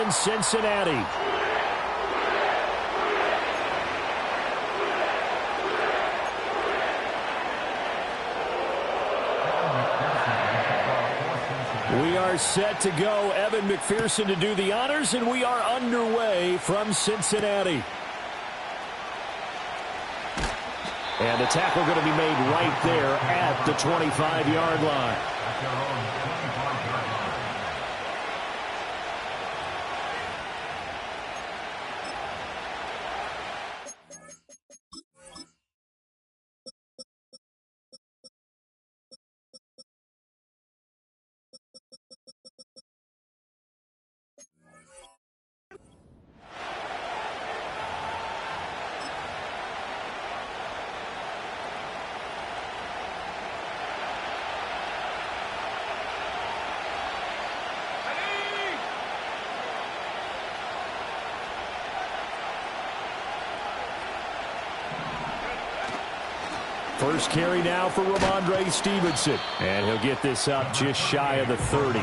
in Cincinnati. We are set to go. Evan McPherson to do the honors, and we are underway from Cincinnati. And the tackle going to be made right there at the 25-yard line. First carry now for Ramondre Stevenson. And he'll get this up just shy of the 30.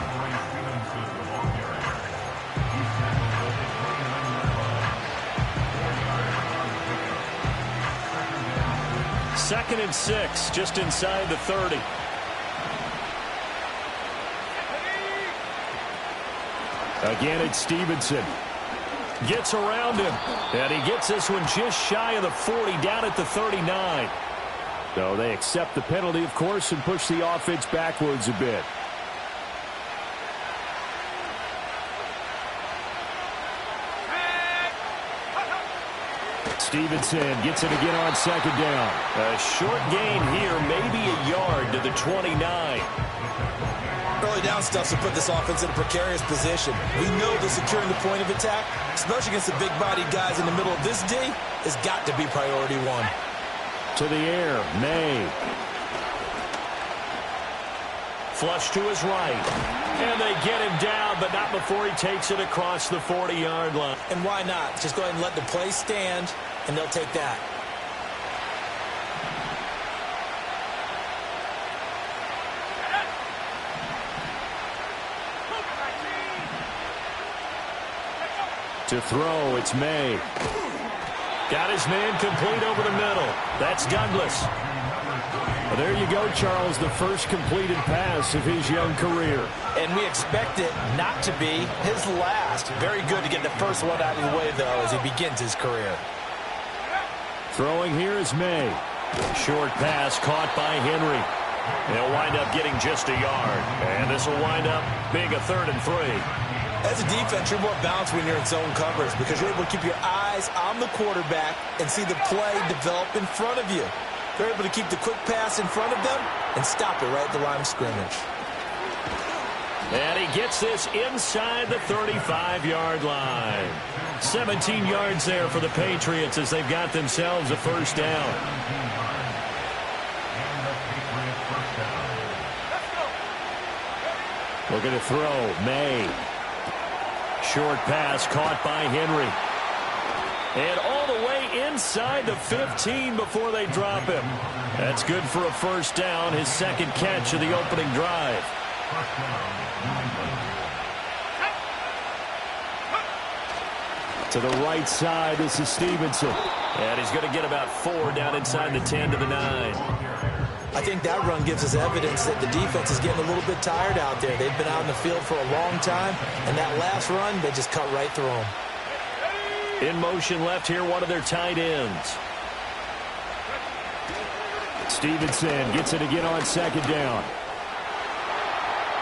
Second and 6, just inside the 30. Again, it's Stevenson. Gets around him. And he gets this one just shy of the 40, down at the 39. So they accept the penalty, of course, and push the offense backwards a bit. Stevenson gets it again on second down. A short gain here, maybe a yard to the 29. Early down stuff to put this offense in a precarious position. We know that securing the point of attack, especially against the big-bodied guys in the middle of this D, has got to be priority one. To the air, May. Flush to his right. And they get him down, but not before he takes it across the 40-yard line. And why not? Just go ahead and let the play stand, and they'll take that. To throw, it's May. Got his man complete over the middle. That's Douglas. Well, there you go, Charles, the first completed pass of his young career. And we expect it not to be his last. Very good to get the first one out of the way, though, as he begins his career. Throwing here is May. Short pass caught by Henry. They'll wind up getting just a yard. And this will wind up being a 3rd and 3. As a defense, you're more balanced when you're in zone coverage because you're able to keep your eyes on the quarterback and see the play develop in front of you. They're able to keep the quick pass in front of them and stop it right at the line of scrimmage. And he gets this inside the 35-yard line. 17 yards there for the Patriots as they've got themselves a first down. Looking to throw, May. Short pass caught by Henry. And all the way inside the 15 before they drop him. That's good for a first down, his second catch of the opening drive. To the right side, this is Stevenson. And he's going to get about 4 down inside the 10 to the 9. I think that run gives us evidence that the defense is getting a little bit tired out there. They've been out in the field for a long time, and that last run, they just cut right through them. In motion left here, one of their tight ends. Stevenson gets it again on second down.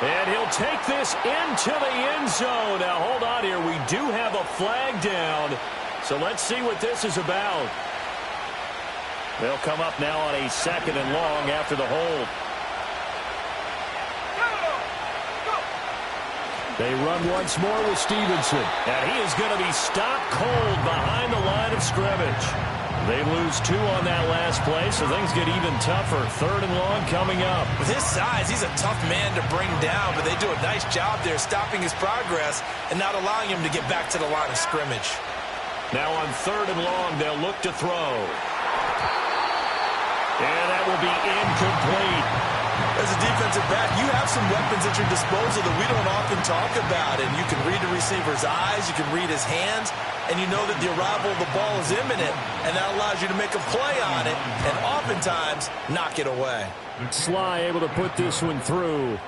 And he'll take this into the end zone. Now, hold on here. We do have a flag down, so let's see what this is about. They'll come up now on a 2nd and long after the hold. They run once more with Stevenson. And he is going to be stopped cold behind the line of scrimmage. They lose 2 on that last play, so things get even tougher. 3rd and long coming up. With his size, he's a tough man to bring down, but they do a nice job there stopping his progress and not allowing him to get back to the line of scrimmage. Now on 3rd and long, they'll look to throw. And that will be incomplete. As a defensive back, you have some weapons at your disposal that we don't often talk about. And you can read the receiver's eyes, you can read his hands, and you know that the arrival of the ball is imminent, and that allows you to make a play on it and oftentimes knock it away. Sly able to put this one through.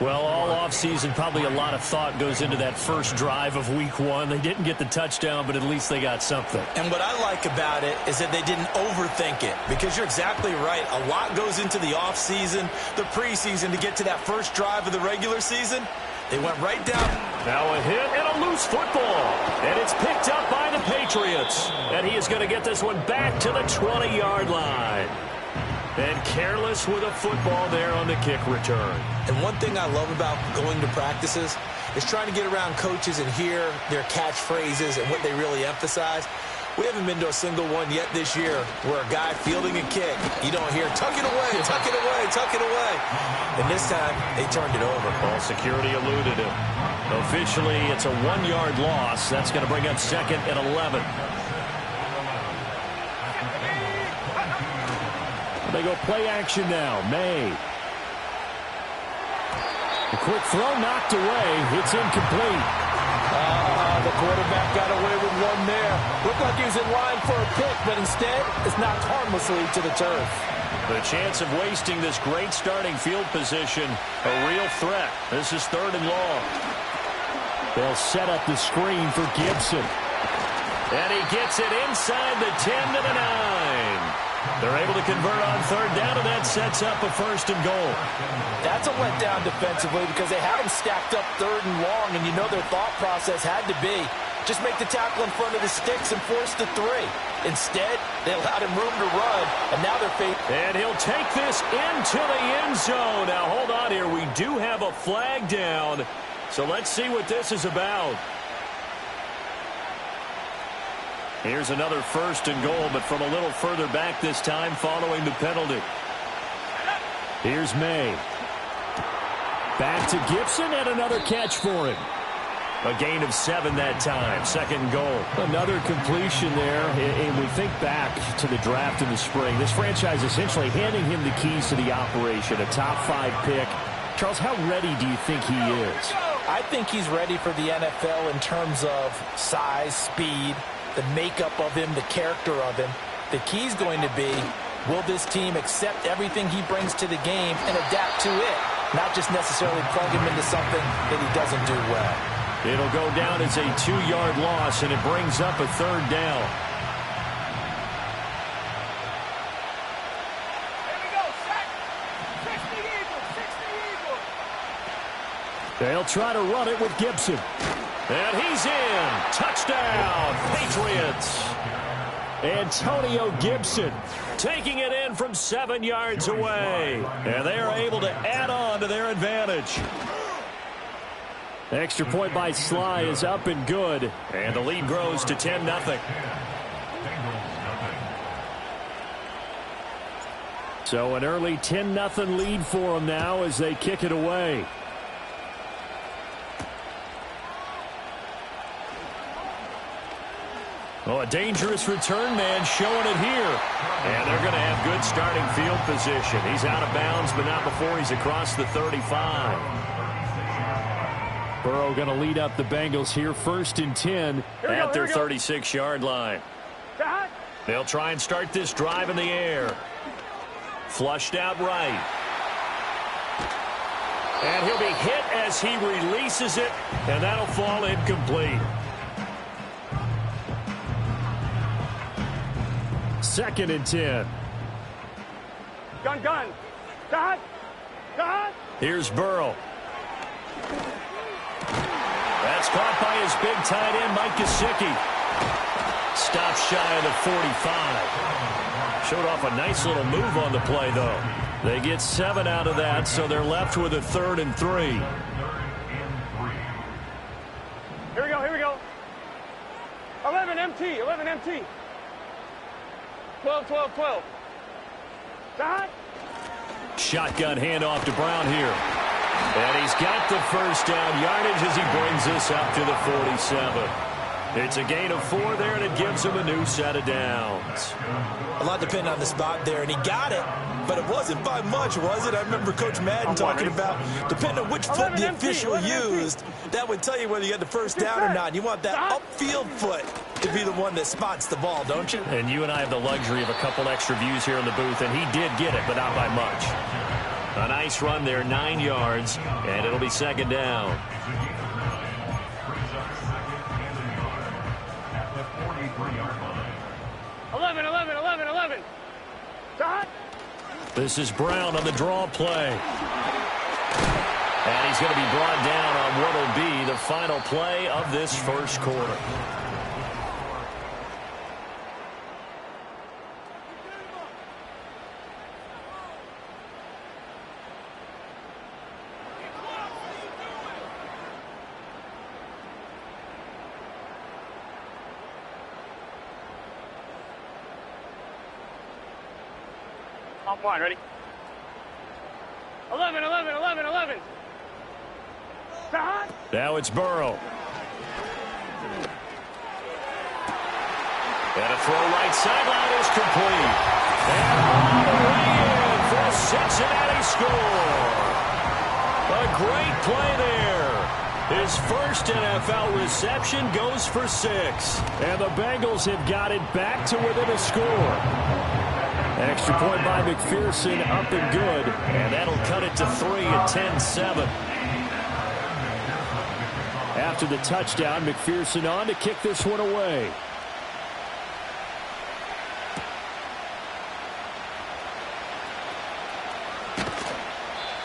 Well, all offseason, probably a lot of thought goes into that first drive of week 1. They didn't get the touchdown, but at least they got something. And what I like about it is that they didn't overthink it, because you're exactly right. A lot goes into the offseason, the preseason, to get to that first drive of the regular season. They went right down. Now a hit and a loose football. And it's picked up by the Patriots. And he is going to get this one back to the 20-yard line. And careless with a football there on the kick return. And one thing I love about going to practices is trying to get around coaches and hear their catchphrases and what they really emphasize. We haven't been to a single one yet this year where a guy fielding a kick, you don't hear, tuck it away, tuck it away, tuck it away. And this time, they turned it over. Ball security eluded him. Officially, it's a 1-yard loss. That's going to bring up 2nd and 11. They go play action now. May. A quick throw knocked away. It's incomplete. The quarterback got away with one there. Looked like he was in line for a pick, but instead, it's knocked harmlessly to the turf. The chance of wasting this great starting field position, a real threat. This is 3rd and long. They'll set up the screen for Gibson. And he gets it inside the 10 to the 9. They're able to convert on 3rd down, and that sets up a 1st and goal. That's a letdown defensively because they had them stacked up 3rd and long, and you know their thought process had to be just make the tackle in front of the sticks and force the 3. Instead, they allowed him room to run, and now they're facing. And he'll take this into the end zone. Now, hold on here. We do have a flag down, so let's see what this is about. Here's another 1st and goal, but from a little further back this time following the penalty. Here's May. Back to Gibson, and another catch for him. A gain of 7 that time. 2nd goal. Another completion there, and we think back to the draft in the spring. This franchise essentially handing him the keys to the operation, a top 5 pick. Charles, how ready do you think he is? I think he's ready for the NFL in terms of size, speed, the makeup of him, the character of him. The key's going to be, will this team accept everything he brings to the game and adapt to it? Not just necessarily plug him into something that he doesn't do well. It'll go down as a 2-yard loss, and it brings up a 3rd down. They'll try to run it with Gibson. And he's in. Touchdown, Patriots. Antonio Gibson taking it in from 7 yards away. And they are able to add on to their advantage. Extra point by Sly is up and good. And the lead grows to 10-0. So an early 10-0 lead for them now as they kick it away. Oh, a dangerous return man showing it here. And they're going to have good starting field position. He's out of bounds, but not before he's across the 35. Burrow going to lead up the Bengals here, 1st and 10 at their 36-yard line. They'll try and start this drive in the air. Flushed out right. And he'll be hit as he releases it, and that'll fall incomplete. 2nd and 10. Gun. Got. Here's Burrow. That's caught by his big tight end, Mike Gesicki. Stops shy of the 45. Showed off a nice little move on the play, though. They get 7 out of that, so they're left with a 3rd and 3. Here we go. 11 MT. 12. Got. Shotgun handoff to Brown here. And he's got the 1st down yardage as he brings us up to the 47. It's a gain of 4 there, and it gives him a new set of downs. A lot depending on the spot there, and he got it, but it wasn't by much, was it? I remember Coach Madden talking about, depending on which foot the official used, that would tell you whether you had the first down or not. You want that upfield foot to be the one that spots the ball, don't you? And you and I have the luxury of a couple extra views here in the booth, and he did get it, but not by much. A nice run there, 9 yards, and it'll be second down. This is Brown on the draw play. And he's going to be brought down on what will be the final play of this first quarter. On point, ready? 11. Now it's Burrow. And a throw right sideline is complete. And all the way in for a Cincinnati score. A great play there. His first NFL reception goes for 6. And the Bengals have got it back to within a score. Extra point by McPherson, up and good. And that'll cut it to 3 at 10-7. After the touchdown, McPherson on to kick this one away.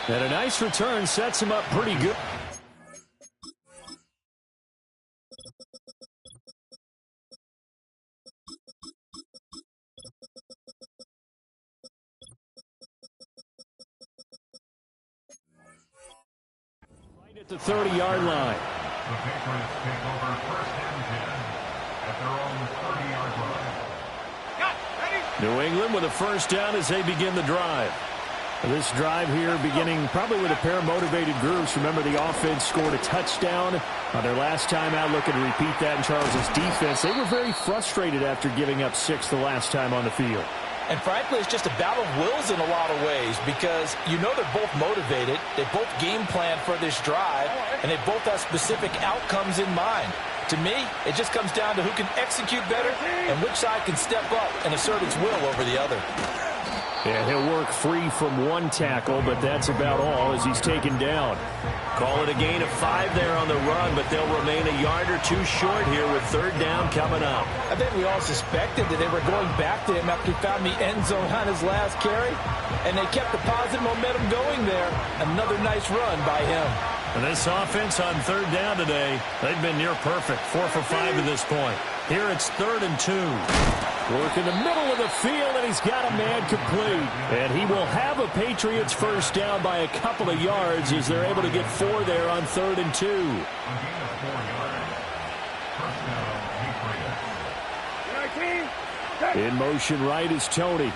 And a nice return sets him up pretty good. Right at the 30-yard line. The Patriots take over first and 10 at their own 30-yard line. New England with a first down as they begin the drive. This drive here beginning probably with a pair of motivated groups. Remember, the offense scored a touchdown on their last time out, looking to repeat that in Charles's defense. They were very frustrated after giving up 6 the last time on the field. And frankly, it's just a battle of wills in a lot of ways because you know they're both motivated. They both game plan for this drive, and they both have specific outcomes in mind. To me, it just comes down to who can execute better and which side can step up and assert its will over the other. Yeah, he'll work free from one tackle, but that's about all as he's taken down. Call it a gain of 5 there on the run, but they'll remain a yard or 2 short here with third down coming up. I think we all suspected that they were going back to him after he found the end zone on his last carry, and they kept the positive momentum going there. Another nice run by him. And this offense on third down today, they've been near perfect, 4 for 5 to this point. Here it's 3rd and 2. Work in the middle of the field, and he's got a man complete. And he will have a Patriots first down by a couple of yards as they're able to get 4 there on 3rd and 2. In motion right is Tony.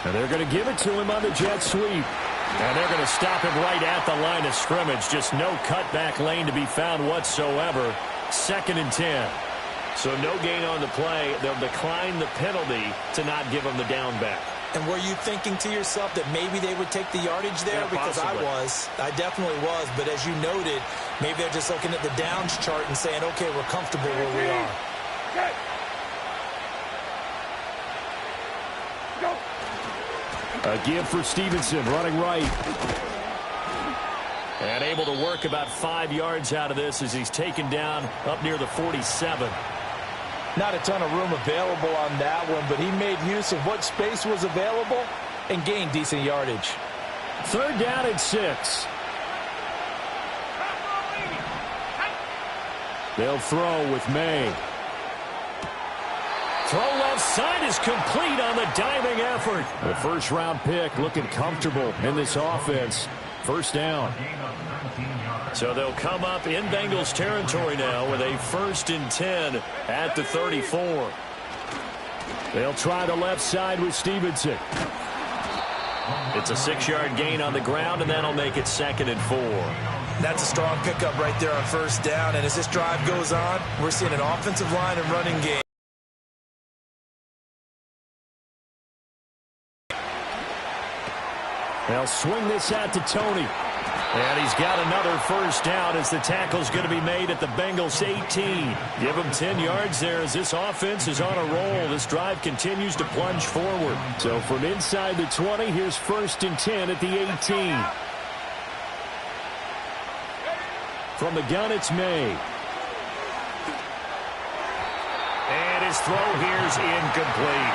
And they're going to give it to him on the jet sweep. And they're going to stop him right at the line of scrimmage. Just no cutback lane to be found whatsoever. 2nd and 10. So no gain on the play. They'll decline the penalty to not give him the down back. And were you thinking to yourself that maybe they would take the yardage there? Yeah, because possibly. I definitely was. But as you noted, maybe they're just looking at the downs chart and saying, okay, we're comfortable where we are. Okay. Go. A give for Stevenson, running right. And able to work about 5 yards out of this as he's taken down up near the 47. Not a ton of room available on that one, but he made use of what space was available and gained decent yardage. 3rd down and 6. They'll throw with May. Throw left side is complete on the diving effort. The first-round pick looking comfortable in this offense. First down. So they'll come up in Bengals territory now with a 1st and 10 at the 34. They'll try the left side with Stevenson. It's a 6-yard gain on the ground, and that'll make it 2nd and 4. That's a strong pickup right there on first down. And as this drive goes on, we're seeing an offensive line and running game. They'll swing this out to Tony. And he's got another first down as the tackle's going to be made at the Bengals 18. Give him 10 yards there as this offense is on a roll. This drive continues to plunge forward. So from inside the 20, here's 1st and 10 at the 18. From the gun, it's May. And his throw here's incomplete.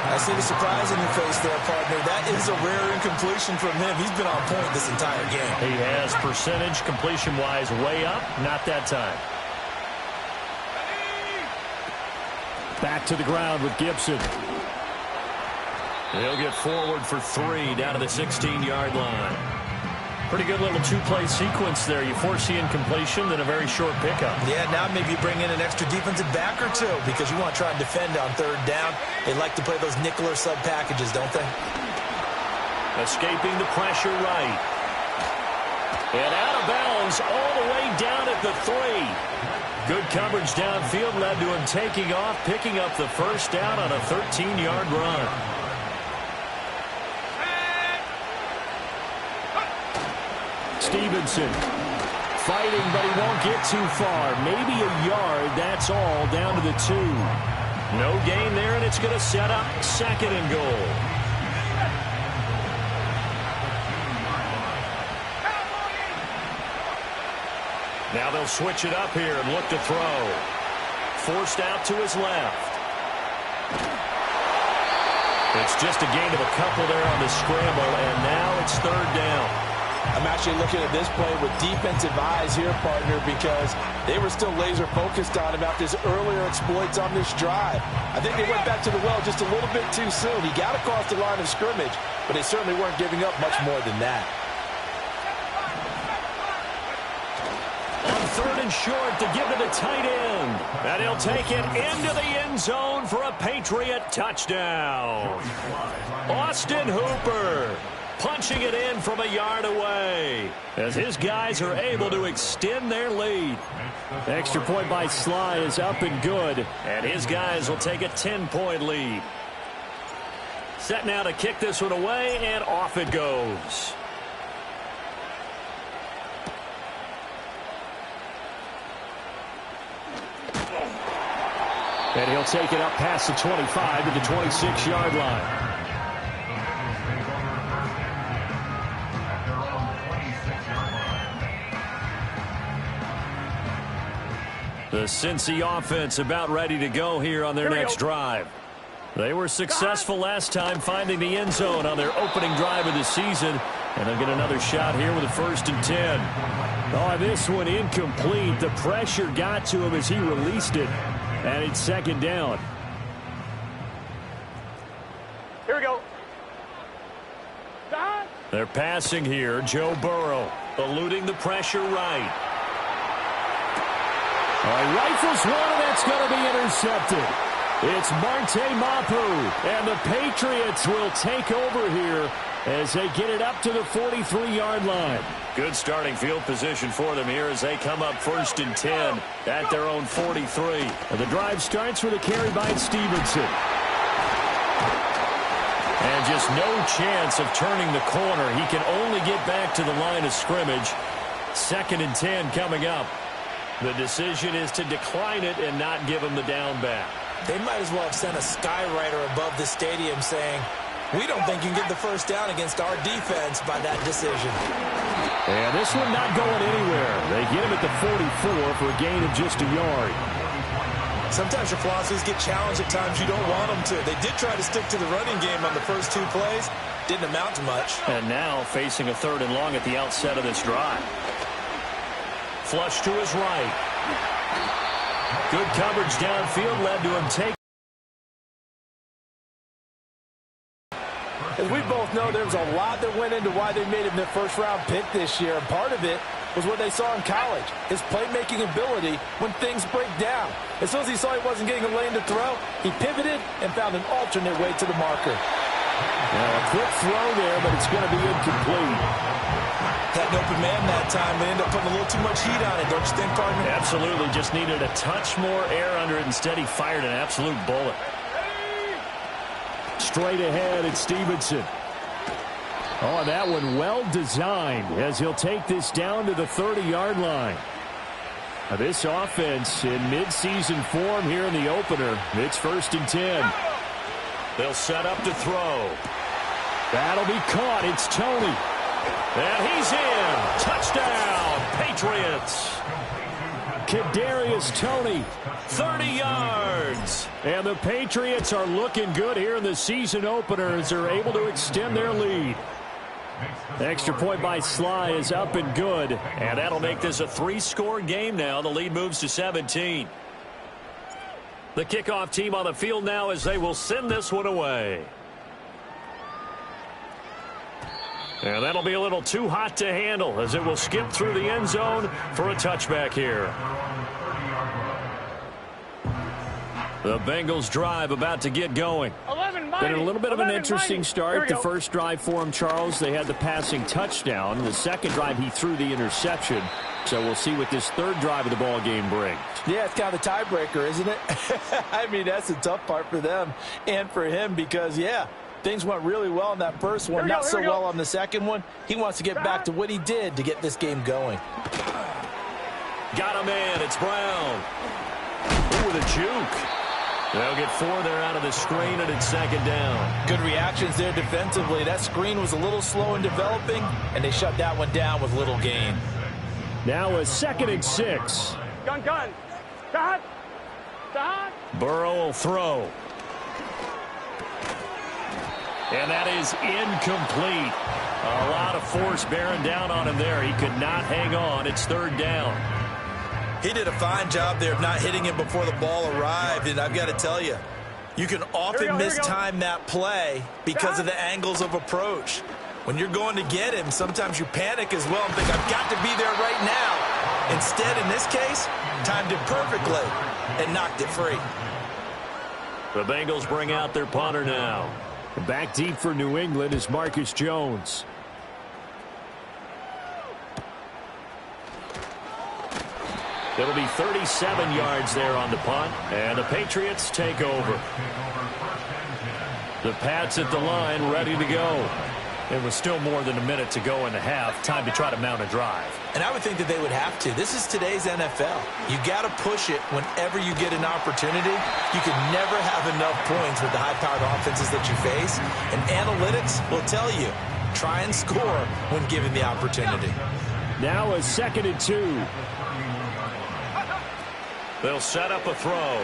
I see the surprise in your face there, partner. That is a rare incompletion from him. He's been on point this entire game. He has percentage completion-wise way up. Not that time. Back to the ground with Gibson. He'll get forward for 3 down to the 16-yard line. Pretty good little two-play sequence there. You force the incompletion, then a very short pickup. Yeah, now maybe you bring in an extra defensive back or two because you want to try and defend on 3rd down. They like to play those nickel or sub packages, don't they? Escaping the pressure right. And out of bounds all the way down at the 3. Good coverage downfield led to him taking off, picking up the first down on a 13-yard run. Stevenson fighting, but he won't get too far. Maybe a yard, that's all, down to the 2. No gain there, and it's going to set up 2nd and goal. Now they'll switch it up here and look to throw. Forced out to his left. It's just a gain of a couple there on the scramble, and now it's 3rd down. I'm actually looking at this play with defensive eyes here, partner, because they were still laser focused on him after his earlier exploits on this drive. I think they went back to the well just a little bit too soon. He got across the line of scrimmage, but they certainly weren't giving up much more than that. On 3rd and short to give to the tight end. And he'll take it into the end zone for a Patriot touchdown. Austin Hooper punching it in from a yard away as his guys are able to extend their lead. Extra point by Sly is up and good, and his guys will take a 10-point lead. Set now to kick this one away, and off it goes. And he'll take it up past the 25 to the 26-yard line. The Cincy offense about ready to go here on their next drive. They were successful last time finding the end zone on their opening drive of the season, and they'll get another shot here with a 1st and 10. Oh, this one incomplete. The pressure got to him as he released it, and it's 2nd down. Here we go. They're passing here. Joe Burrow eluding the pressure right. Rifles one, and that's going to be intercepted. It's Marte Mapu, and the Patriots will take over here as they get it up to the 43-yard line. Good starting field position for them here as they come up 1st and 10 at their own 43. And the drive starts with a carry by Stevenson. And just no chance of turning the corner. He can only get back to the line of scrimmage. 2nd and 10 coming up. The decision is to decline it and not give him the down back. They might as well have sent a skywriter above the stadium saying, we don't think you can get the first down against our defense by that decision. And this one not going anywhere. They get him at the 44 for a gain of just a yard. Sometimes your philosophies get challenged at times you don't want them to. They did try to stick to the running game on the first 2 plays. Didn't amount to much. And now facing a 3rd and long at the outset of this drive. Flush to his right. Good coverage downfield led to him taking. As we both know, there was a lot that went into why they made him their first-round pick this year. And part of it was what they saw in college, his playmaking ability when things break down. As soon as he saw he wasn't getting a lane to throw, he pivoted and found an alternate way to the marker. Now a quick throw there, but it's going to be incomplete. Had an open man that time, but ended up putting a little too much heat on it, don't you think, partner? Absolutely. Just needed a touch more air under it. Instead, he fired an absolute bullet. Straight ahead, it's Stevenson. Oh, that one well designed as he'll take this down to the 30-yard line. Now, this offense in midseason form here in the opener. It's 1st and 10. They'll set up to throw. That'll be caught. It's Tony. And he's in. Touchdown, Patriots. Kadarius Toney, 30 yards. And the Patriots are looking good here in the season opener as they're able to extend their lead. The extra point by Sly is up and good. And that'll make this a 3-score game now. The lead moves to 17. The kickoff team on the field now as they will send this one away. And that'll be a little too hot to handle as it will skip through the end zone for a touchback here. The Bengals drive about to get going. Been a little bit of an interesting start. The first drive for him, Charles, they had the passing touchdown. The second drive, he threw the interception. So we'll see what this third drive of the ball game brings. Yeah, it's kind of the tiebreaker, isn't it? I mean, that's the tough part for them and for him because, yeah, things went really well in that first one, not so well on the second one. He wants to get back to what he did to get this game going. Got a man. It's Brown. Ooh, with a juke. They'll get 4 there out of the screen, and it's 2nd down. Good reactions there defensively. That screen was a little slow in developing, and they shut that one down with little gain. Now a 2nd and 6. Gun. Stop. Burrow will throw. And that is incomplete. A lot of force bearing down on him there. He could not hang on. It's 3rd down. He did a fine job there of not hitting him before the ball arrived, and I've got to tell you, you can often mistime that play because of the angles of approach. When you're going to get him, sometimes you panic as well and think, I've got to be there right now. Instead, in this case, timed it perfectly and knocked it free. The Bengals bring out their punter now. Back deep for New England is Marcus Jones. It'll be 37 yards there on the punt, and the Patriots take over. The Pats at the line, ready to go. There was still more than a minute to go in the half. Time to try to mount a drive. And I would think that they would have to. This is today's NFL. You got to push it whenever you get an opportunity. You can never have enough points with the high-powered offenses that you face. And analytics will tell you, try and score when given the opportunity. Now a 2nd and 2. They'll set up a throw.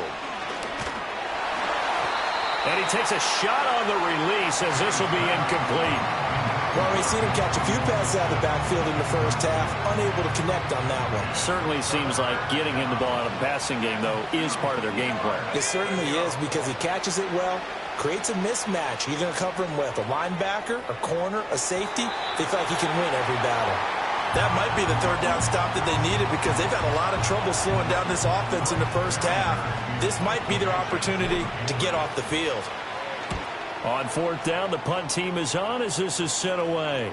And he takes a shot on the release as this will be incomplete. Well, we've seen him catch a few passes out of the backfield in the first half, unable to connect on that one. Certainly seems like getting him the ball out of the passing game, though, is part of their game plan. It certainly is because he catches it well, creates a mismatch. You're going to cover him with a linebacker, a corner, a safety. They feel like he can win every battle. That might be the 3rd down stop that they needed because they've had a lot of trouble slowing down this offense in the first half. This might be their opportunity to get off the field. On 4th down, the punt team is on as this is sent away.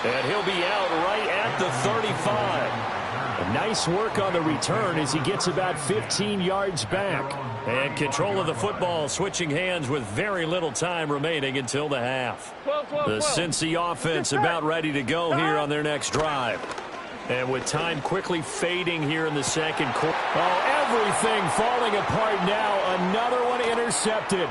And he'll be out right at the 35. Nice work on the return as he gets about 15 yards back. And control of the football switching hands with very little time remaining until the half. The Cincy offense about ready to go here on their next drive. And with time quickly fading here in the second quarter. Oh, everything falling apart now. Another one intercepted.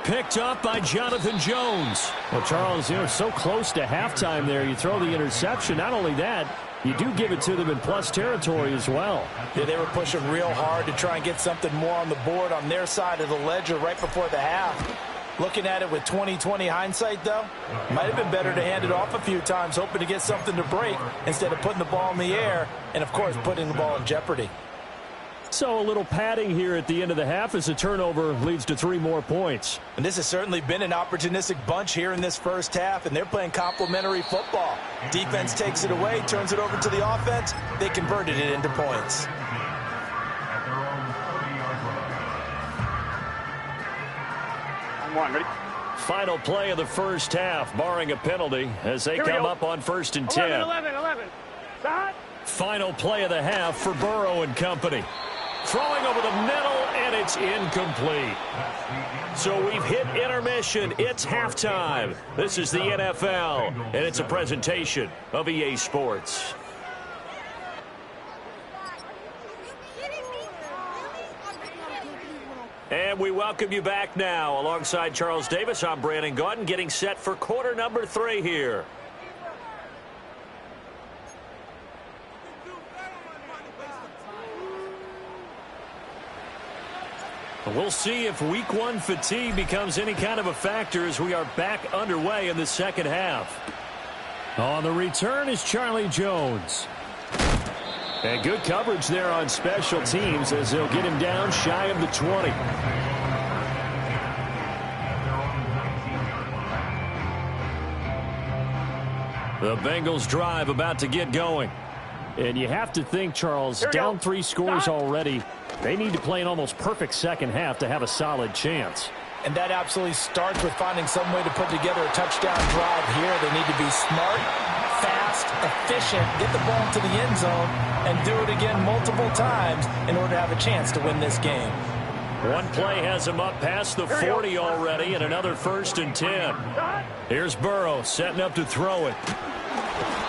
Picked up by Jonathan Jones. Well, Charles, so close to halftime there. You throw the interception. Not only that, you do give it to them in plus territory as well. Yeah, they were pushing real hard to try and get something more on the board on their side of the ledger right before the half. Looking at it with 20/20 hindsight, though, might have been better to hand it off a few times, hoping to get something to break instead of putting the ball in the air and, of course, putting the ball in jeopardy. So a little padding here at the end of the half as a turnover leads to 3 more points. And this has certainly been an opportunistic bunch here in this first half, and they're playing complementary football. Defense takes it away, turns it over to the offense. They converted it into points. I'm one. Ready? Final play of the first half, barring a penalty, as they come up on 1st and 10. 11. Stop. Final play of the half for Burrow and company. Throwing over the middle, and it's incomplete. So we've hit intermission. It's halftime. This is the NFL, and it's a presentation of EA Sports. And we welcome you back now. Alongside Charles Davis, I'm Brandon Gaudin, getting set for quarter number 3 here. We'll see if week 1 fatigue becomes any kind of a factor as we are back underway in the second half. On the return is Charlie Jones. And good coverage there on special teams as they'll get him down shy of the 20. The Bengals drive about to get going. And you have to think, Charles, down 3 scores already. They need to play an almost perfect second half to have a solid chance. And that absolutely starts with finding some way to put together a touchdown drive here. They need to be smart, fast, efficient, get the ball to the end zone, and do it again multiple times in order to have a chance to win this game. One play has him up past the 40 already, and another 1st and 10. Here's Burrow setting up to throw it.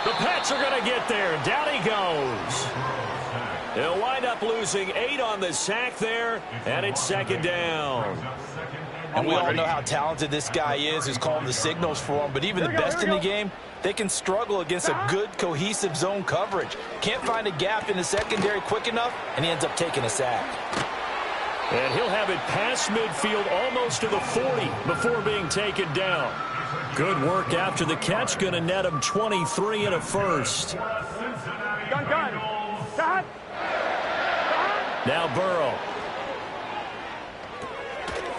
The Pats are going to get there. Down he goes. He'll wind up losing 8 on the sack there, and it's 2nd down. And we all know how talented this guy is, who's calling the signals for him. But even the best in the game, they can struggle against a good, cohesive zone coverage. Can't find a gap in the secondary quick enough, and he ends up taking a sack. And he'll have it past midfield almost to the 40 before being taken down. Good work after the catch. Going to net him 23 and a first. Gun. Stop. Now Burrow.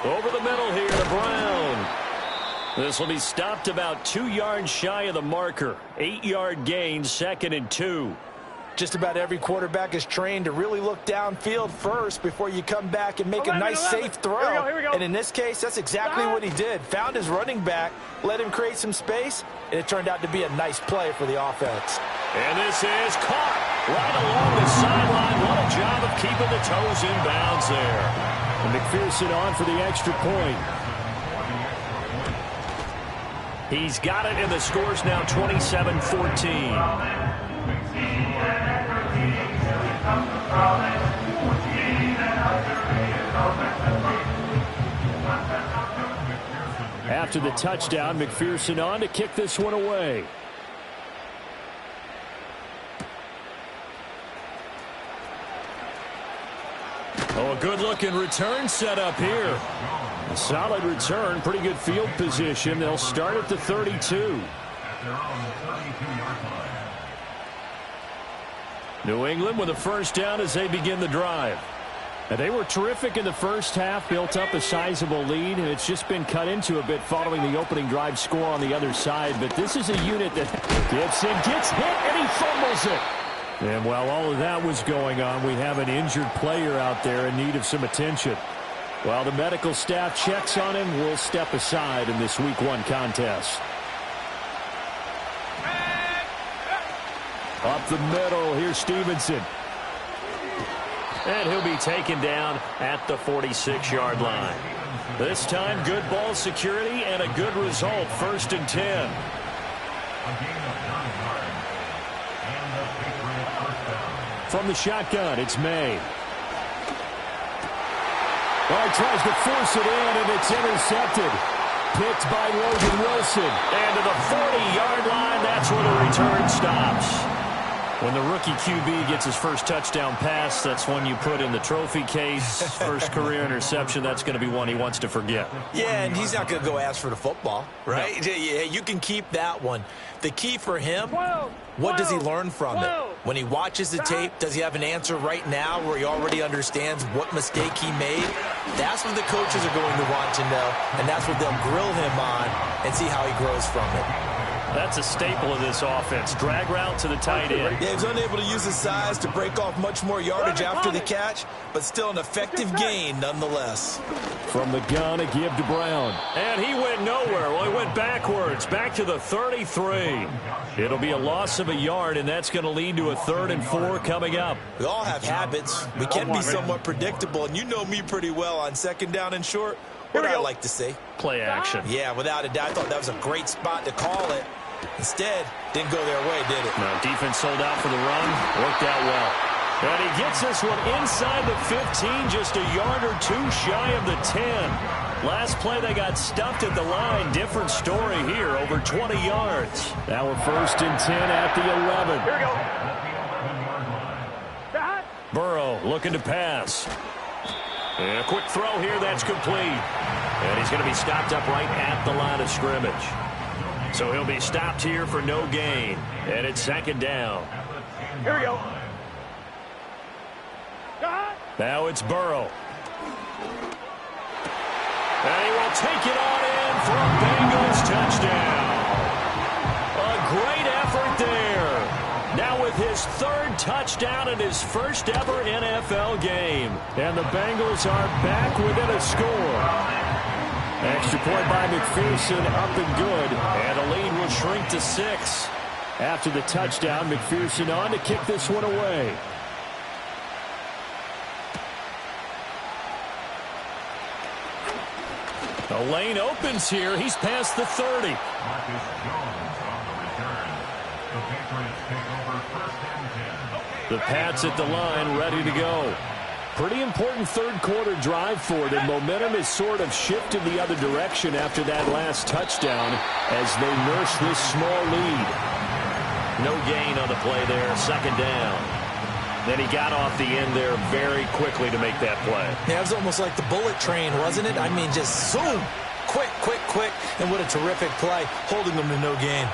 Over the middle here to Brown. This will be stopped about 2 yards shy of the marker. 8-yard gain, 2nd and 2. Just about every quarterback is trained to really look downfield first before you come back and make a nice, safe throw. Here we go. And in this case, that's exactly what he did. Found his running back, let him create some space, and it turned out to be a nice play for the offense. And this is caught right along the sideline. What a job of keeping the toes in bounds there. And McPherson on for the extra point. He's got it, and the score's now 27-14. After the touchdown, McPherson on to kick this one away. Oh, a good-looking return set up here. A solid return, pretty good field position. They'll start at the 32. New England with a first down as they begin the drive. And they were terrific in the first half, built up a sizable lead, and it's just been cut into a bit following the opening drive score on the other side. But this is a unit that Gibson gets hit, and he fumbles it. And while all of that was going on, we have an injured player out there in need of some attention. While the medical staff checks on him, we'll step aside in this Week 1 contest. Up the middle, here's Stevenson. And he'll be taken down at the 46-yard line. This time, good ball security and a good result, 1st and 10. From the shotgun, it's May. Well, he tries to force it in, and it's intercepted. Picked by Logan Wilson. And to the 40-yard line, that's where the return stops. When the rookie QB gets his first touchdown pass, that's one you put in the trophy case. First career interception, that's going to be one he wants to forget. Yeah, and he's not going to go ask for the football, right? No. Yeah, you can keep that one. The key for him, what does he learn from it? When he watches the tape, does he have an answer right now where he already understands what mistake he made? That's what the coaches are going to want to know, and that's what they'll grill him on and see how he grows from it. That's a staple of this offense. Drag route to the tight end. Yeah, he was unable to use his size to break off much more yardage after the catch, but still an effective gain nonetheless. From the gun, a give to Brown. And he went nowhere. Well, he went backwards, back to the 33. It'll be a loss of a yard, and that's going to lead to a 3rd and 4 coming up. We all have habits. We can be somewhat predictable, and you know me pretty well on 2nd down and short. What I like to see. Play action. Yeah, without a doubt. I thought that was a great spot to call it. Instead, didn't go their way, did it? Now, defense sold out for the run. Worked out well. And he gets this one inside the 15, just a yard or 2 shy of the 10. Last play, they got stuffed at the line. Different story here, over 20 yards. Now we're 1st and 10 at the 11. Here we go. Burrow looking to pass. And a quick throw here, that's complete. And he's going to be stopped up right at the line of scrimmage. So he'll be stopped here for no gain. And it's 2nd down. Here we go. Now it's Burrow. And he will take it on in for a Bengals touchdown. A great effort there. Now with his 3rd touchdown in his first ever NFL game. And the Bengals are back within a score. Extra point by McPherson, up and good. And the lead will shrink to 6. After the touchdown, McPherson on to kick this one away. The lane opens here. He's past the 30. Marcus Jones on the return. The Patriots take over 1st and 10. The Pats at the line, ready to go. Pretty important 3rd quarter drive for them. Momentum is sort of shifted the other direction after that last touchdown as they nurse this small lead. No gain on the play there, 2nd down. Then he got off the end there very quickly to make that play. Yeah, it was almost like the bullet train, wasn't it? I mean, just zoom. Quick, quick, quick. And what a terrific play, holding them to no gain.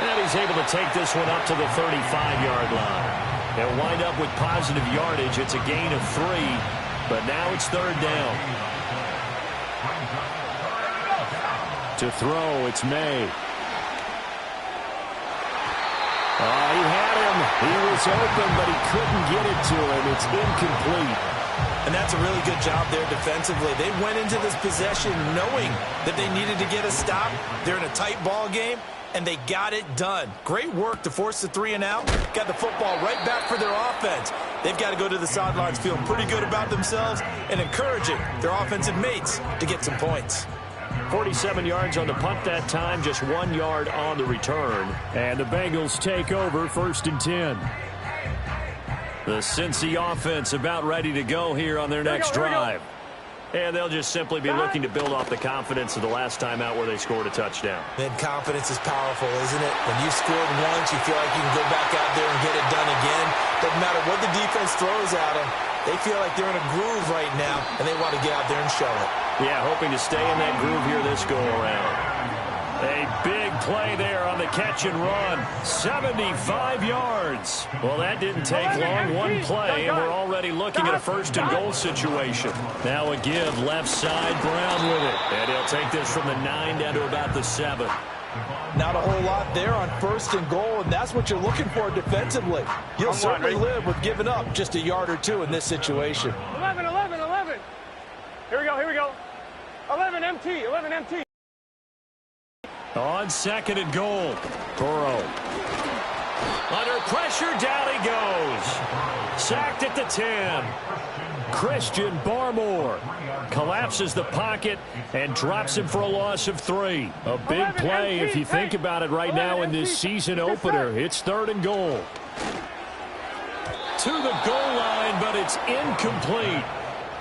And he's able to take this one up to the 35-yard line. They'll wind up with positive yardage. It's a gain of 3, but now it's 3rd down. To throw, it's May. He had him. He was open, but he couldn't get it to him. It's incomplete. And that's a really good job there defensively. They went into this possession knowing that they needed to get a stop. They're in a tight ball game, and they got it done. Great work to force the 3 and out. Got the football right back for their offense. They've got to go to the sidelines feeling pretty good about themselves and encouraging their offensive mates to get some points. 47 yards on the punt that time, just 1 yard on the return. And the Bengals take over 1st and 10. The Cincy offense about ready to go here on their next drive. And they'll just simply be looking to build off the confidence of the last time out where they scored a touchdown. Man, confidence is powerful, isn't it? When you've scored once, you feel like you can go back out there and get it done again. Doesn't matter what the defense throws at them. They feel like they're in a groove right now, and they want to get out there and show it. Yeah, hoping to stay in that groove here this go-around. A big play there on the catch and run. 75 yards. Well, that didn't take long. One play, and we're already looking at a 1st and goal situation. Now a give left side, Brown with it. And he'll take this from the 9 down to about the 7. Not a whole lot there on 1st and goal, and that's what you're looking for defensively. You'll certainly live with giving up just a yard or 2 in this situation. 11, 11, 11. Here we go, here we go. 11 MT, 11 MT. On 2nd and goal, Burrow. Under pressure, down he goes. Sacked at the 10. Christian Barmore collapses the pocket and drops him for a loss of 3. A big play if you think about it right now in this season opener. It's 3rd and goal. To the goal line, but it's incomplete.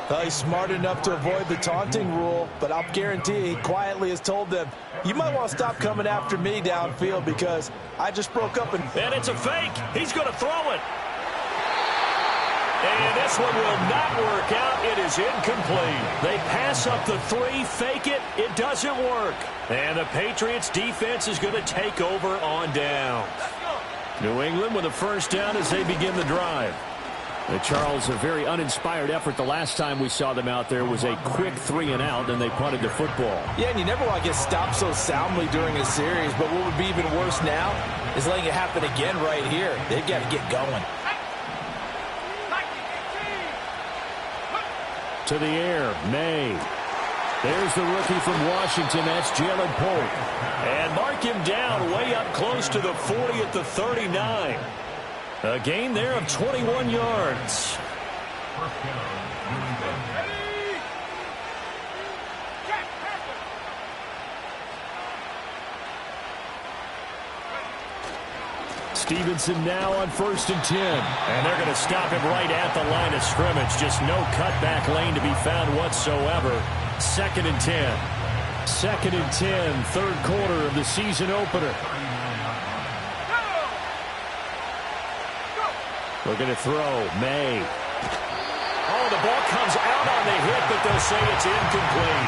Well, he's smart enough to avoid the taunting rule, but I'll guarantee he quietly has told them, you might want to stop coming after me downfield because I just broke up. And it's a fake. He's going to throw it. And this one will not work out. It is incomplete. They pass up the 3, fake it. It doesn't work. And the Patriots defense is going to take over on down. New England with a 1st down as they begin the drive. Charles, a very uninspired effort. The last time we saw them out there was a quick 3-and-out, and they punted the football. Yeah, and you never want to get stopped so soundly during a series, but what would be even worse now is letting it happen again right here. They've got to get going. To the air, May. There's the rookie from Washington. That's Jalen Pope. And mark him down way up close to the 40 at the 39. A gain there of 21 yards. Stevenson now on 1st and 10. And they're going to stop him right at the line of scrimmage. Just no cutback lane to be found whatsoever. 2nd and 10. 2nd and 10, third quarter of the season opener. Looking to throw, May. Oh, the ball comes out on the hit, but they'll say it's incomplete.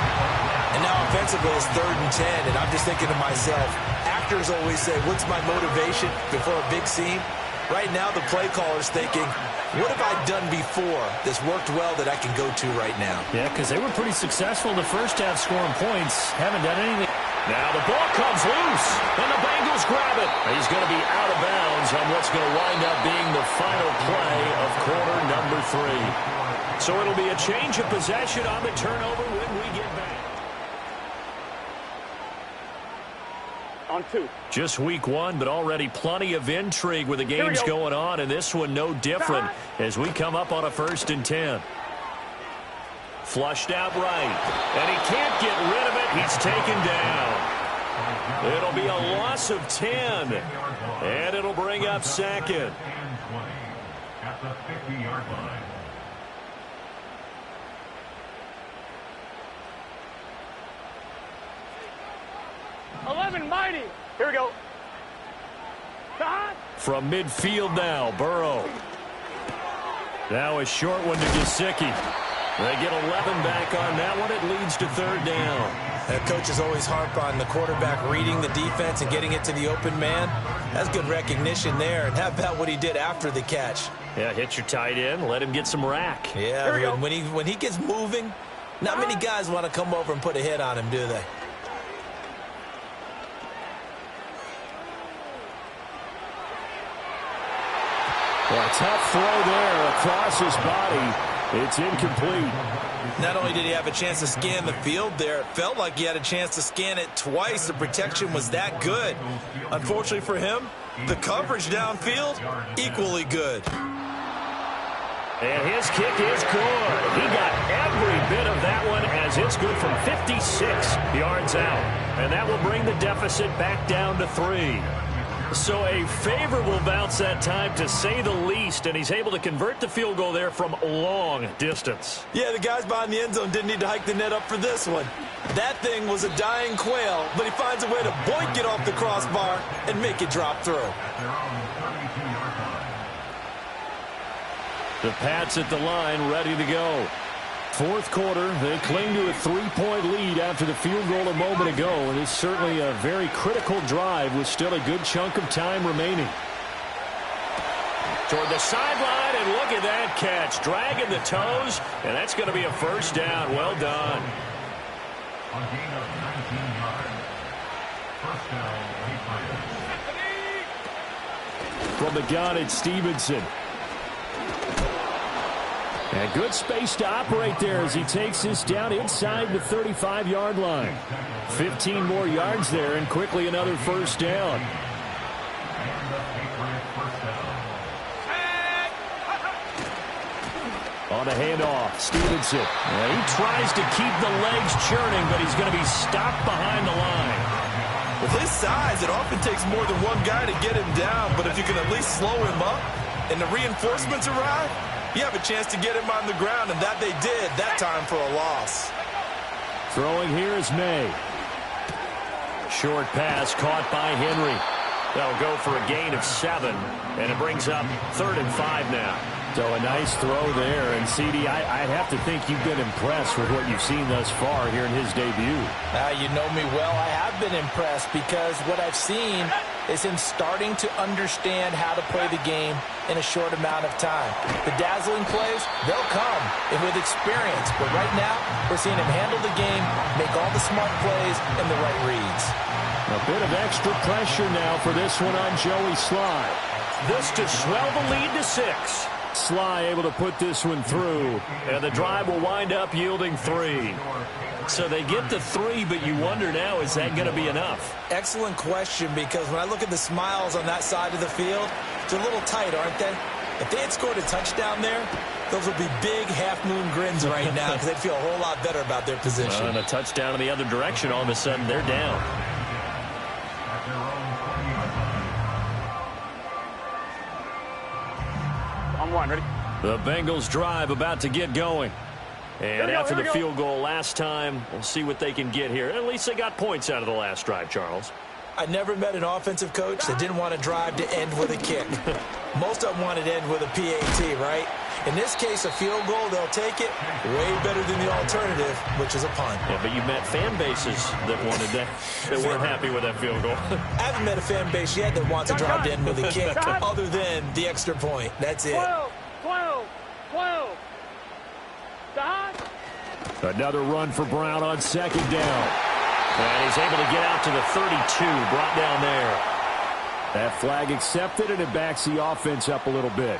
And now offensively it's 3rd and 10, and I'm just thinking to myself, actors always say, what's my motivation before a big scene? Right now the play caller's thinking, what have I done before that's worked well that I can go to right now? Yeah, because they were pretty successful in the first half scoring points. Haven't done anything. Now the ball comes loose, and the Bengals grab it. He's going to be out of bounds on what's going to wind up being the final play of quarter number 3. So it'll be a change of possession on the turnover when we get back. On 2. Just week 1, but already plenty of intrigue with the games going on, and this one no different as we come up on a 1st and 10. Flushed out right, and he can't get rid of it. He's taken down. It'll be a loss of 10, and it'll bring up 2nd. At the 50-yard line. Mighty. Here we go. From midfield now, Burrow. Now a short one to Gesicki. They get 11 back on that one. It leads to 3rd down. That coaches always harp on the quarterback reading the defense and getting it to the open man. That's good recognition there. And how about what he did after the catch? Yeah, hit your tight end, let him get some rack. Yeah, when he gets moving, not many guys want to come over and put a hit on him, do they? Well, a tough throw there across his body. It's incomplete. Not only did he have a chance to scan the field there, it felt like he had a chance to scan it twice. The protection was that good. Unfortunately for him, the coverage downfield, equally good. And his kick is good. He got every bit of that one as it's good from 56 yards out. And that will bring the deficit back down to 3. So a favorable bounce that time, to say the least, and he's able to convert the field goal there from long distance. Yeah, the guys behind the end zone didn't need to hike the net up for this one. That thing was a dying quail, but he finds a way to boink it off the crossbar and make it drop through. The Pats at the line, ready to go. 4th quarter, they cling to a 3-point lead after the field goal a moment ago, and it's certainly a very critical drive with still a good chunk of time remaining. Toward the sideline, and look at that catch. Dragging the toes, and that's going to be a 1st down. Well done. A gain of 19 yards. 1st down, 8 players. From the gun, it's Stevenson. And good space to operate there as he takes this down inside the 35-yard line. 15 more yards there, and quickly another 1st down. On a handoff, Stevenson. And he tries to keep the legs churning, but he's going to be stopped behind the line. With his size, it often takes more than one guy to get him down, but if you can at least slow him up and the reinforcements arrive, you have a chance to get him on the ground, and that they did that time for a loss. Throwing here is May. Short pass caught by Henry. They'll go for a gain of 7, and it brings up 3rd and 5 now. So a nice throw there, and CD, I'd have to think you've been impressed with what you've seen thus far here in his debut. You know me well. I have been impressed because what I've seen is him starting to understand how to play the game in a short amount of time. The dazzling plays, they'll come and with experience. But right now, we're seeing him handle the game, make all the smart plays, and the right reads. A bit of extra pressure now for this one on Joey Sly. This to swell the lead to 6. Sly able to put this one through, and the drive will wind up yielding 3. So they get the 3, but you wonder now, is that going to be enough? Excellent question, because when I look at the smiles on that side of the field, they're a little tight, aren't they? If they had scored a touchdown there, those would be big half-moon grins right now because they'd feel a whole lot better about their position. And a touchdown in the other direction, all of a sudden they're down. On one, ready? The Bengals drive about to get going. And after the field goal last time, we'll see what they can get here. At least they got points out of the last drive, Charles. I never met an offensive coach that didn't want to drive to end with a kick. Most of them wanted to end with a PAT, right? In this case, a field goal, they'll take it. Way better than the alternative, which is a punt. Yeah, but you met fan bases that wanted that, that weren't happy with that field goal. I haven't met a fan base yet that wants to drive to end with a kick other than the extra point. That's it. 12. Another run for Brown on second down. And he's able to get out to the 32, brought down there. That flag accepted, and it backs the offense up a little bit.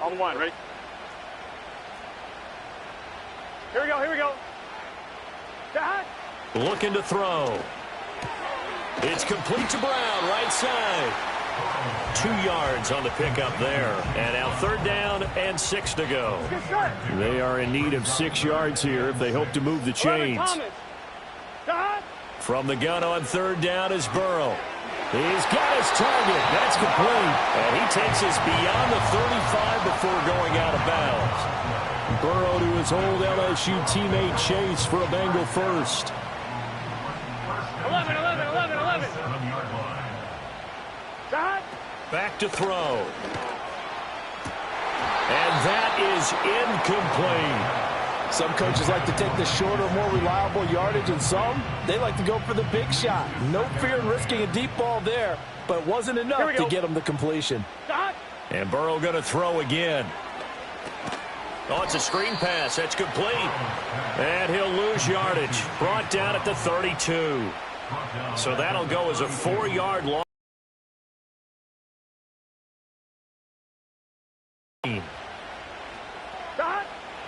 On one, ready? Here we go. Dad. Looking to throw. It's complete to Brown, right side. 2 yards on the pickup there. And now 3rd down and 6 to go. They are in need of 6 yards here if they hope to move the chains. From the gun on 3rd down is Burrow. He's got his target. That's complete. And he takes us beyond the 35 before going out of bounds. Burrow to his old LSU teammate Chase for a Bengal first. 11. Back to throw. And that is incomplete. Some coaches like to take the shorter, more reliable yardage, and some, they like to go for the big shot. No fear in risking a deep ball there, but it wasn't enough to get them the completion. And Burrow going to throw again. Oh, it's a screen pass. That's complete. And he'll lose yardage. Brought down at the 32. So that'll go as a 4-yard loss.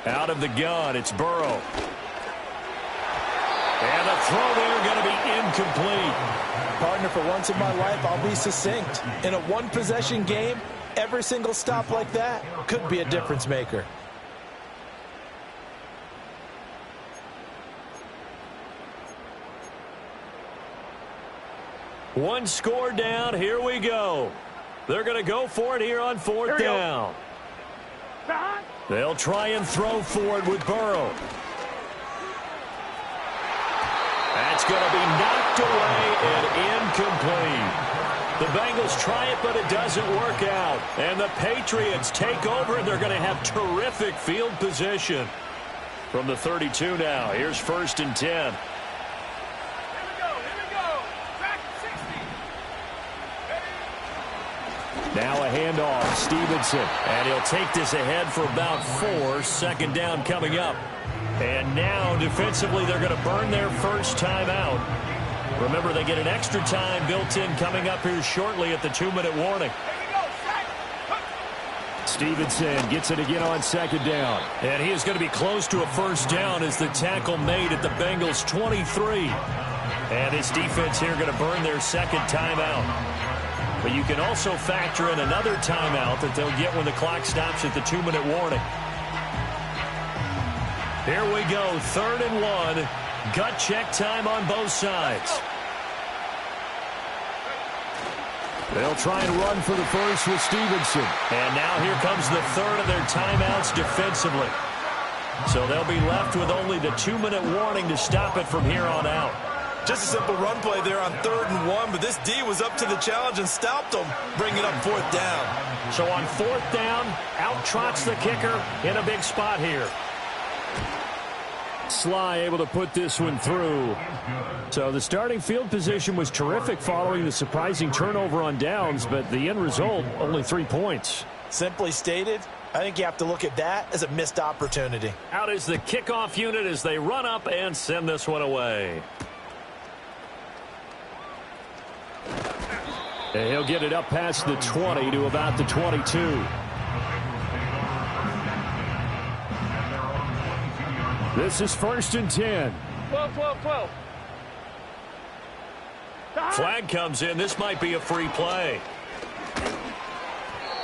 Out of the gun, it's Burrow. And the throw there going to be incomplete. Partner, for once in my life, I'll be succinct. In a one-possession game, every single stop like that could be a difference maker. One score down. Here we go. They're going to go for it here on 4th down. They'll try and throw for it with Burrow. That's going to be knocked away and incomplete. The Bengals try it, but it doesn't work out. And the Patriots take over, and they're going to have terrific field position. From the 32 now, here's 1st and 10. Now a handoff, Stevenson. And he'll take this ahead for about 4. 2nd down coming up. And now defensively they're going to burn their first timeout. Remember, they get an extra time built in coming up here shortly at the 2-minute warning. Stevenson gets it again on 2nd down. And he is going to be close to a 1st down as the tackle made at the Bengals 23. And this defense here going to burn their 2nd timeout. But you can also factor in another timeout that they'll get when the clock stops at the 2-minute warning. Here we go, 3rd and 1. Gut check time on both sides. They'll try and run for the first with Stevenson. And now here comes the 3rd of their timeouts defensively. So they'll be left with only the 2-minute warning to stop it from here on out. Just a simple run play there on 3rd and 1, but this D was up to the challenge and stopped them, bringing up 4th down. So on 4th down, out trots the kicker in a big spot here. Sly able to put this one through. So the starting field position was terrific following the surprising turnover on downs, but the end result, only 3 points. Simply stated, I think you have to look at that as a missed opportunity. Out is the kickoff unit as they run up and send this one away. And he'll get it up past the 20 to about the 22. This is 1st and 10. 12, 12, 12. Flag comes in. This might be a free play.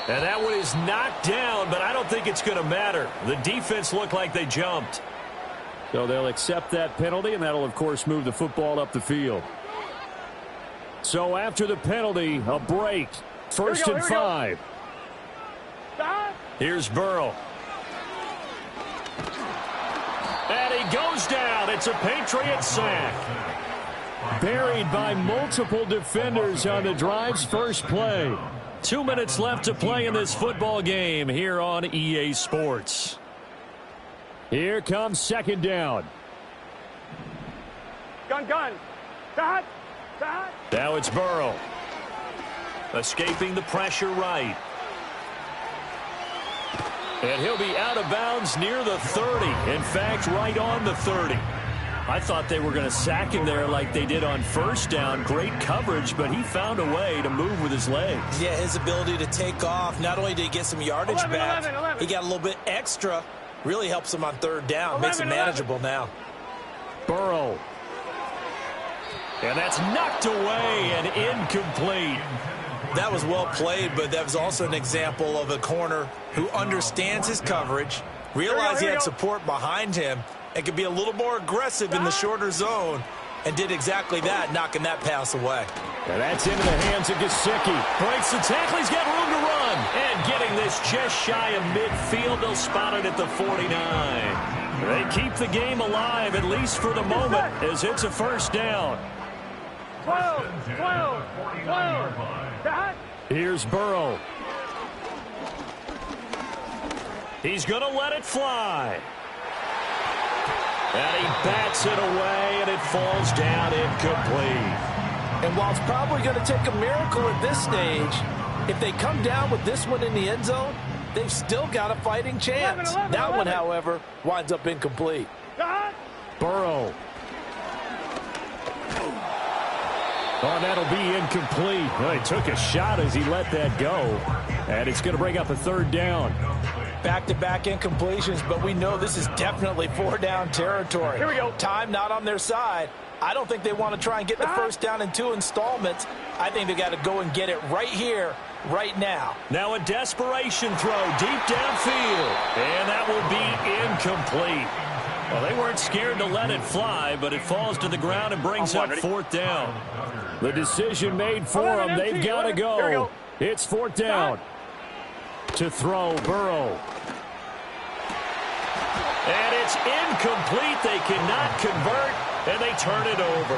And that one is knocked down, but I don't think it's going to matter. The defense looked like they jumped. So they'll accept that penalty, and that'll, of course, move the football up the field. So after the penalty, a break. 1st and 5. Here's Burrow. And he goes down. It's a Patriot sack. Buried by multiple defenders on the drive's first play. 2 minutes left to play in this football game here on EA Sports. Here comes 2nd down. Gun, gun. Dot, dot. Now it's Burrow. Escaping the pressure right. And he'll be out of bounds near the 30. In fact, right on the 30. I thought they were going to sack him there like they did on 1st down. Great coverage, but he found a way to move with his legs. Yeah, his ability to take off. Not only did he get some yardage 11, back, 11, 11. he got a little bit extra. Really helps him on 3rd down. Makes it manageable now. Burrow. And that's knocked away and incomplete. That was well played, but that was also an example of a corner who understands his coverage, realized he had support behind him, and could be a little more aggressive in the shorter zone, and did exactly that, knocking that pass away. And that's into the hands of Gesicki. Breaks the tackle. He's got room to run. And getting this just shy of midfield. They'll spot it at the 49. They keep the game alive, at least for the moment, as it's a 1st down. 12, 12, 12. Dot. Here's Burrow. He's going to let it fly. And he bats it away, and it falls down incomplete. And while it's probably going to take a miracle at this stage, if they come down with this one in the end zone, they've still got a fighting chance. 11, that 11. one, however, winds up incomplete. Dot. Burrow. Oh, that'll be incomplete. Well, he took a shot as he let that go. And it's going to bring up a 3rd down. Back-to-back incompletions, but we know this is definitely 4-down territory. Here we go. Time not on their side. I don't think they want to try and get the 1st down in 2 installments. I think they got to go and get it right here, right now. Now a desperation throw deep downfield. And that will be incomplete. Well, they weren't scared to let it fly, but it falls to the ground and brings up 4th down. The decision made for them. They've got to go. It's 4th down. To throw, Burrow. And it's incomplete. They cannot convert, and they turn it over.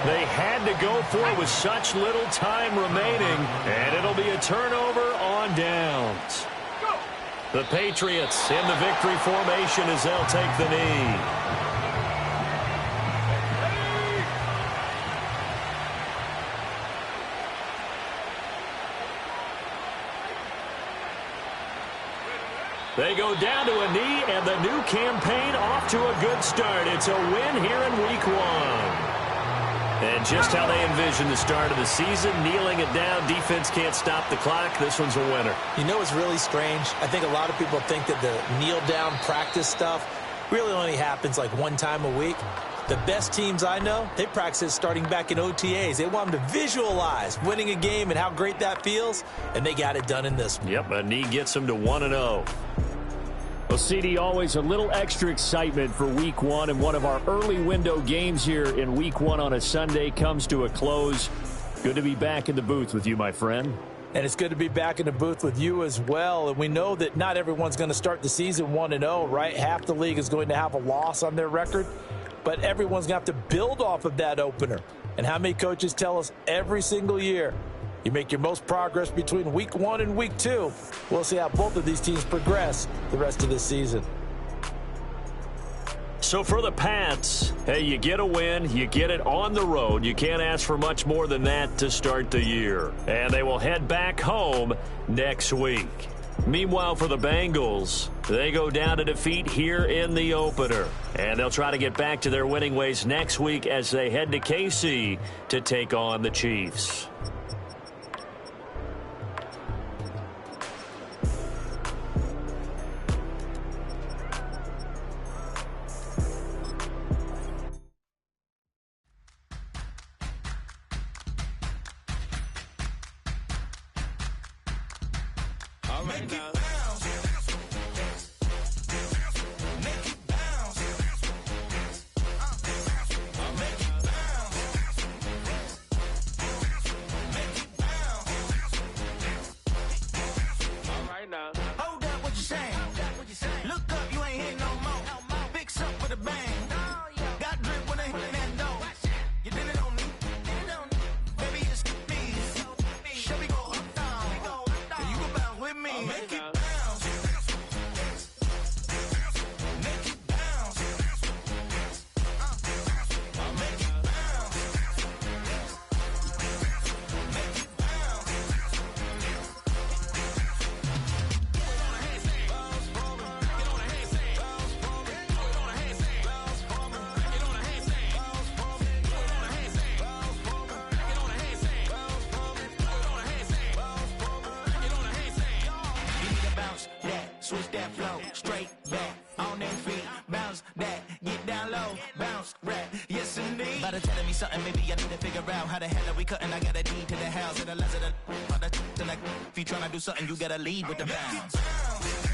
They had to go for it with such little time remaining, and it'll be a turnover on downs. The Patriots in the victory formation as they'll take the knee. They go down to a knee, and the new campaign off to a good start. It's a win here in Week 1. And just how they envision the start of the season, kneeling it down, defense can't stop the clock. This one's a winner. You know what's really strange? I think a lot of people think that the kneel-down practice stuff really only happens like 1 time a week. The best teams I know, they practice it starting back in OTAs. They want them to visualize winning a game and how great that feels, and they got it done in this one. Yep, a knee gets them to 1-0. Well, CD, always a little extra excitement for Week 1, and one of our early window games here in Week 1 on a Sunday comes to a close. Good to be back in the booth with you, my friend. And it's good to be back in the booth with you as well. And we know that not everyone's going to start the season 1-0, right? Half the league is going to have a loss on their record, but everyone's going to have to build off of that opener. And how many coaches tell us every single year, you make your most progress between Week 1 and Week 2. We'll see how both of these teams progress the rest of this season. So for the Pats, hey, you get a win, you get it on the road. You can't ask for much more than that to start the year. And they will head back home next week. Meanwhile, for the Bengals, they go down to defeat here in the opener. And they'll try to get back to their winning ways next week as they head to KC to take on the Chiefs. Hold up, what you saying? Look up, you ain't hitting no more. Fix up with a bang. Got drip when they hit that door. You did it on me. Baby, it's me. Show me go up, down. You go bounce with me. Make it bounce. Make it bounce. Make it bounce. Make it bounce. Switch that flow, straight back, on their feet, bounce that, get down low, bounce, rap, yes indeed. About to telling me something, maybe I need to figure out how the hell are we cutting, I got a deed to the house, and the less of the, if you tryna do something, you gotta lead with the bounce.